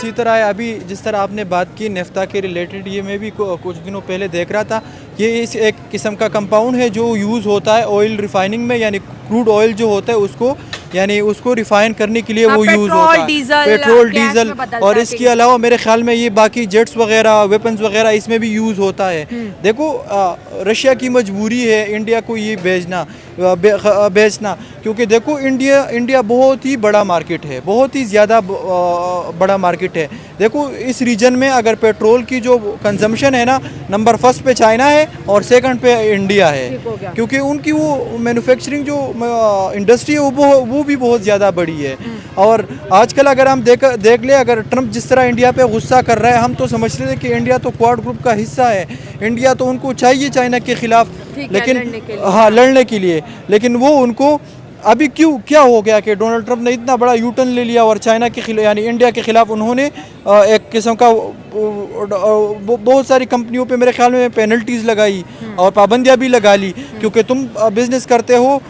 इसी तरह अभी जिस तरह आपने बात की नेफ्ता के रिलेटेड, ये मैं भी कुछ दिनों पहले देख रहा था। ये इस एक किस्म का कंपाउंड है जो यूज़ होता है ऑयल रिफाइनिंग में, यानी क्रूड ऑयल जो होता है उसको, यानी उसको रिफाइन करने के लिए वो यूज़ होता है, पेट्रोल डीजल। और इसके अलावा मेरे ख्याल में ये बाकी जेट्स वगैरह, वेपन्स वगैरह इसमें भी यूज़ होता है। देखो रशिया की मजबूरी है इंडिया को ये बेचना, क्योंकि देखो इंडिया बहुत ही बड़ा मार्केट है, बहुत ही ज़्यादा बड़ा मार्केट है। देखो इस रीजन में अगर पेट्रोल की जो कंजम्पशन है ना, नंबर फर्स्ट पे चाइना है और सेकंड पे इंडिया है, क्योंकि उनकी वो मैन्युफैक्चरिंग जो इंडस्ट्री है वो भी बहुत ज़्यादा बड़ी है। और आजकल अगर हम देख ले, अगर ट्रम्प जिस तरह इंडिया पे गुस्सा कर रहा है, हम तो समझते थे कि इंडिया तो क्वाड ग्रुप का हिस्सा है, इंडिया तो उनको चाहिए चाइना के खिलाफ, लेकिन हाँ लड़ने के लिए, लेकिन वो उनको अभी क्या हो गया कि डोनाल्ड ट्रंप ने इतना बड़ा यू टर्न ले लिया और चाइना के खिलाफ यानी इंडिया के खिलाफ उन्होंने एक किस्म का बहुत सारी कंपनियों पे मेरे ख्याल में पेनल्टीज लगाई और पाबंदियां भी लगा ली, क्योंकि तुम बिजनेस करते हो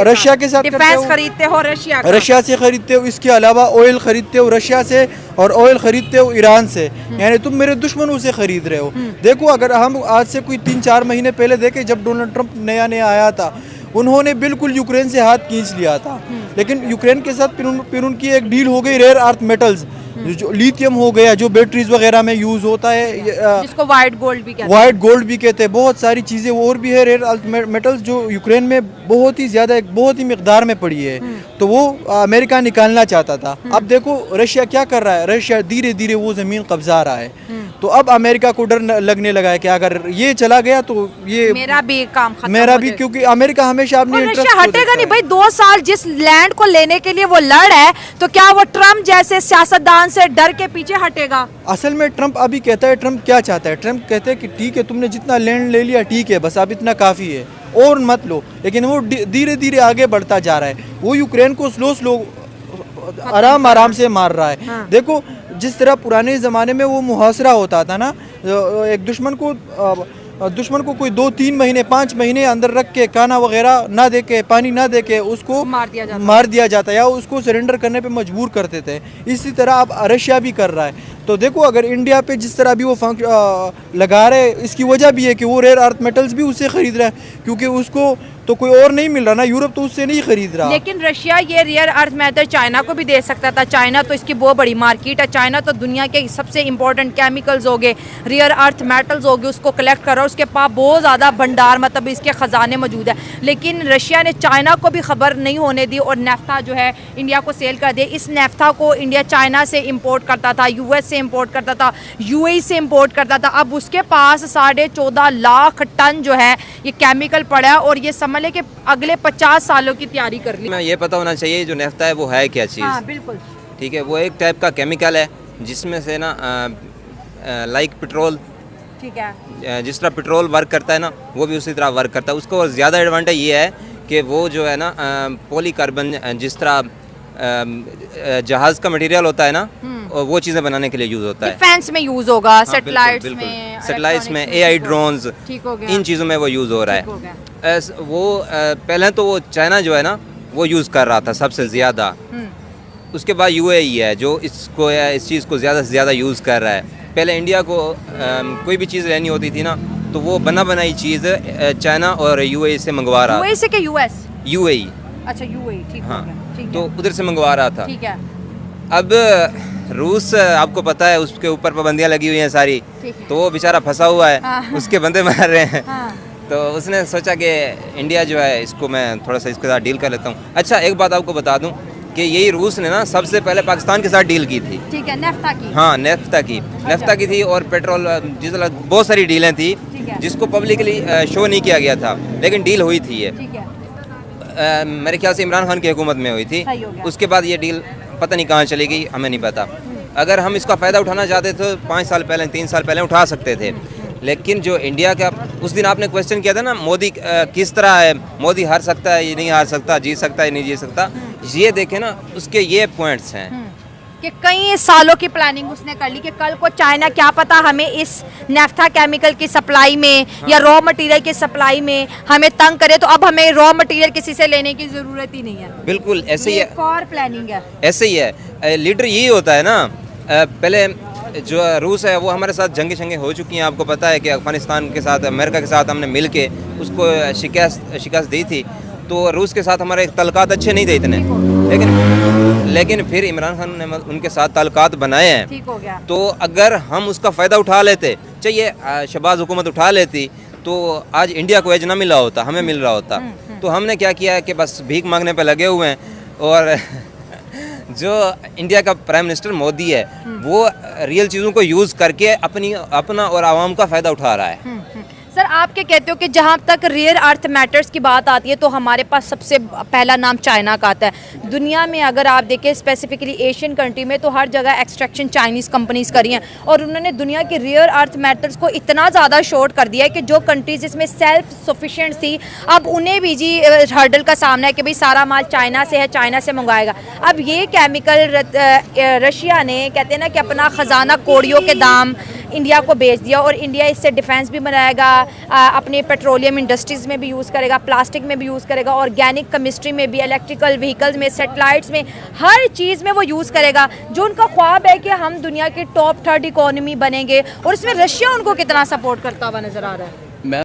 रशिया के साथ, खरीदते हो रशिया से खरीदते हो, इसके अलावा ऑयल खरीदते हो रशिया से और ऑयल खरीदते हो ईरान से, यानी तुम मेरे दुश्मनों से खरीद रहे हो। देखो अगर हम आज से कोई 3-4 महीने पहले देखें, जब डोनाल्ड ट्रंप नया आया था, उन्होंने बिल्कुल यूक्रेन से हाथ खींच लिया था, लेकिन यूक्रेन के साथ फिर उनकी एक डील हो गई रेयर अर्थ मेटल्स, जो लिथियम हो गया, जो बैटरीज वगैरह में यूज होता है, जिसको व्हाइट गोल्ड भी कहते हैं। बहुत सारी चीज़ें और भी है रेयर अर्थ मेटल्स जो यूक्रेन में बहुत ही मिकदार में पड़ी है, तो वो अमेरिका निकालना चाहता था। अब देखो रशिया क्या कर रहा है, रशिया धीरे धीरे वो ज़मीन कब्जा रहा है, तो अब अमेरिका को डर लगने लगा है कि अगर ये चला गया तो ये मेरा भी काम खत्म, क्योंकि अमेरिका हमेशा अपनी इंटरेस्ट हटेगा नहीं भाई। 2 साल जिस लैंड को लेने के लिए वो लड़ है, तो क्या वो ट्रम्प जैसे सियासतदान से डर के पीछे हटेगा? असल में ट्रम्प अभी कहता है, ट्रम्प क्या चाहता है, ट्रम्प कहते हैं कि ठीक है तुमने जितना लैंड ले लिया ठीक है, बस अब इतना काफ़ी है और मत लो, लेकिन वो धीरे धीरे आगे बढ़ता जा रहा है। वो यूक्रेन को स्लो आराम से मार रहा है। हाँ। देखो जिस तरह पुराने ज़माने में वो मुहासरा होता था ना, एक दुश्मन को कोई 2-3 महीने 5 महीने अंदर रख के खाना वगैरह ना दे के, पानी ना दे के उसको मार दिया जाता या उसको सरेंडर करने पे मजबूर करते थे। इसी तरह अब रशिया भी कर रहा है। तो देखो अगर इंडिया पे जिस तरह भी वो लगा रहे, इसकी वजह भी है कि वो रेयर अर्थ मेटल्स भी उससे खरीद रहा है, क्योंकि उसको तो कोई और नहीं मिल रहा ना, यूरोप तो उससे नहीं खरीद रहा। लेकिन रशिया ये रेयर अर्थ मेटल चाइना को भी दे सकता था, चाइना तो इसकी बहुत बड़ी मार्केट है, चाइना तो दुनिया के सबसे इंपॉर्टेंट केमिकल्स हो गए, रेयर अर्थ मेटल्स हो गए, उसको कलेक्ट करो, उसके पास बहुत ज़्यादा भंडार मतलब इसके ख़जाने मौजूद है। लेकिन रशिया ने चाइना को भी खबर नहीं होने दी और नेफ्ता जो है इंडिया को सेल कर दिया। इस नेफ्ता को इंडिया चाइना से इम्पोर्ट करता था, US से इम्पोर्ट करता था, UAE से इम्पोर्ट करता था। अब उसके पास 14.5 लाख टन जो है ये केमिकल पड़ा है और ये समझ ले कि अगले 50 सालों की तैयारी कर ली। मैं ये पता होना चाहिए जो नेफ्ता है वो है क्या चीज़। हाँ, बिल्कुल ठीक है, वो एक टाइप का केमिकल है जिसमें से ना लाइक पेट्रोल, ठीक है, जिस तरह पेट्रोल वर्क करता है ना वो भी उसी तरह वर्क करता है। उसको ज़्यादा एडवांटेज ये है कि वो जो है ना पॉलीकार्बन, जिस तरह जहाज़ का मटेरियल होता है ना, और वो चीज़ें बनाने के लिए यूज़ होता है। डिफेंस में यूज़ होगा, हाँ, सैटेलाइट्स में AI ड्रोन्स, इन चीज़ों में वो यूज़ हो रहा है। वो पहले तो वो चाइना जो है ना वो यूज़ कर रहा था सबसे ज़्यादा, उसके बाद UAE है जो इस चीज़ को ज़्यादा से ज़्यादा यूज़ कर रहा है। पहले इंडिया को कोई भी चीज़ लेनी होती थी ना तो वो बनाई चीज़ चाइना और UAE से मंगवा रहा। UAE से क्या US? UAE। अच्छा UAE, ठीक हाँ, ठीक तो उधर से मंगवा रहा था। ठीक है। अब रूस आपको पता है उसके ऊपर पाबंदियाँ लगी हुई हैं सारी, तो वो बेचारा फंसा हुआ है। हाँ। उसके बंदे मार रहे हैं। हाँ। तो उसने सोचा कि इंडिया जो है इसको मैं थोड़ा सा इसके साथ डील कर लेता हूँ। अच्छा एक बात आपको बता दूँ कि यही रूस ने ना सबसे पहले पाकिस्तान के साथ डील की थी। ठीक है, नेफ्ता की। हाँ, नेफ्ता की थी और पेट्रोल डीजल बहुत सारी डीलें थी जिसको पब्लिकली शो नहीं किया गया था, लेकिन डील हुई थी ये। मेरे ख्याल से इमरान खान की हुकूमत में हुई थी। उसके बाद ये डील पता नहीं कहाँ चली गई, हमें नहीं पता। अगर हम इसका फ़ायदा उठाना चाहते तो 5 साल पहले 3 साल पहले उठा सकते थे, लेकिन जो इंडिया का उस दिन आपने क्वेश्चन किया था ना मोदी किस तरह है, मोदी हार सकता है, ये नहीं हार सकता, जीत सकता है, नहीं जीत सकता, ये देखें ना उसके ये पॉइंट्स हैं कि कई सालों की प्लानिंग उसने कर ली कि कल को चाइना क्या पता हमें इस नेफ्था केमिकल की सप्लाई में या रॉ मटेरियल की सप्लाई में हमें तंग करे, तो अब हमें रॉ मटेरियल किसी से लेने की ज़रूरत ही नहीं है। बिल्कुल ऐसे ही है, फॉर प्लानिंग है, ऐसे ही है। लीडर यही होता है ना पहले जो रूस है वो हमारे साथ जंगे हो चुकी हैं। आपको पता है कि अफ़गानिस्तान के साथ, अमेरिका के साथ हमने मिल के उसको शिकस्त दी थी। तो रूस के साथ हमारे ताल्लुकात अच्छे नहीं थे इतने, लेकिन फिर इमरान खान ने उनके साथ ताल्लुकात बनाए हैं। ठीक हो गया। तो अगर हम उसका फ़ायदा उठा लेते, चाहिए शहबाज हुकूमत उठा लेती, तो आज इंडिया को एज ना मिला होता, हमें मिल रहा होता। तो हमने क्या किया है कि बस भीख मांगने पे लगे हुए हैं। और जो इंडिया का प्राइम मिनिस्टर मोदी है वो रियल चीज़ों को यूज़ करके अपना और आवाम का फ़ायदा उठा रहा है। सर आप क्या कहते हो कि जहाँ तक रेयर अर्थ मैटर्स की बात आती है तो हमारे पास सबसे पहला नाम चाइना का आता है। दुनिया में अगर आप देखें स्पेसिफिकली एशियन कंट्री में तो हर जगह एक्सट्रैक्शन चाइनीज़ कंपनीज करी हैं और उन्होंने दुनिया के रेयर अर्थ मैटर्स को इतना ज़्यादा शॉर्ट कर दिया है कि जो कंट्रीज इसमें सेल्फ सफिशिएंट थी अब उन्हें भी जी हर्डल का सामना है कि भाई सारा माल चाइना से है, चाइना से मंगाएगा। अब ये केमिकल रशिया ने कहते हैं ना कि अपना ख़जाना कौड़ियों के दाम इंडिया को बेच दिया और इंडिया इससे डिफेंस भी बनाएगा, अपने पेट्रोलियम इंडस्ट्रीज़ में भी यूज़ करेगा, प्लास्टिक में भी यूज़ करेगा, ऑर्गेनिक केमिस्ट्री में भी, इलेक्ट्रिकल व्हीकल्स में, सैटेलाइट्स में, हर चीज़ में वो यूज़ करेगा। जो उनका ख्वाब है कि हम दुनिया के टॉप 3 इकोनॉमी बनेंगे और इसमें रशिया उनको कितना सपोर्ट करता हुआ नज़र आ रहा है।